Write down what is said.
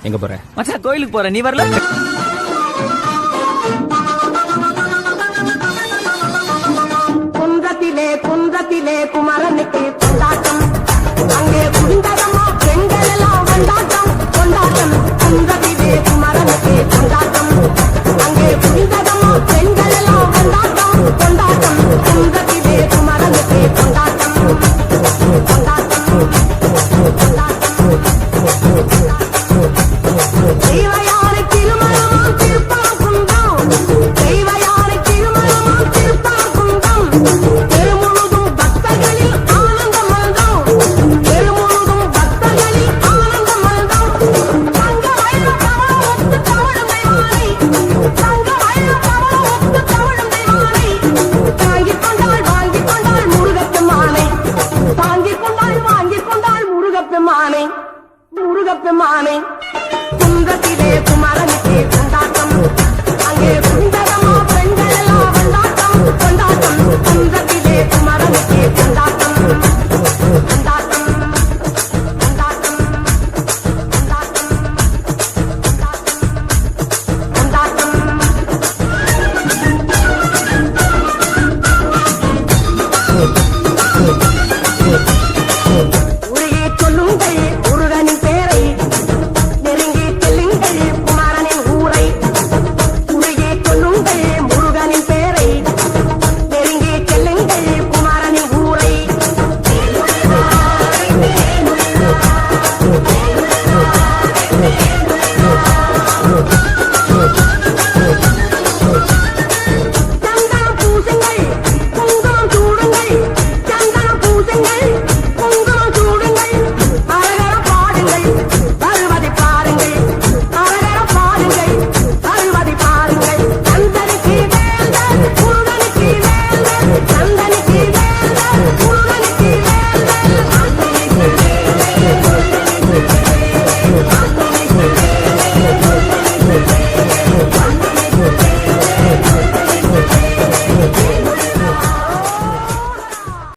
எங்க போற? மச்சான் கோயிலுக்கு போற, நீ வரல? குன்றத்திலே குன்றத்திலே குமரனுக்கு கொண்டாட்டம், அங்கே குடிந்ததமா பெண்கள் எல்லாம் கொண்டாட்டம் கொண்டாட்டம். குன்றத்திலே குமரனுக்கு கொண்டாட்டம், அங்கே குடிந்ததமா பெண்கள் எல்லாம் கொண்டாட்டம் கொண்டாட்டம். குன்றத்திலே குமரனுக்கு கொண்டாட்டம் கொண்டாட்டம் கொண்டாட்டம். தெய்வயானை திருமணமாம் திருப்பரங்குன்றம், தெய்வயானை திருமணமாம் திருப்பரங்குன்றம். தெருமுழுதும் பக்தர்களில் ஆனந்த மல்கம், தெருமுழுதும் பக்தர்களில் ஆனந்த மல்கம். தங்க வயல் கமலம் ஒத்து தவழுமை மாலை, தங்க வயல் கமலம் ஒத்து தவழுமை மாலை. தாங்கிக் கொண்டாள் வாங்கிக் கொண்டாள் முருகப்பெருமானை, தாங்கிக் கொண்டாள் வாங்கிக் கொண்டாள் முருகப்பெருமானை முருகப்பெருமானை. குன்றத்திலே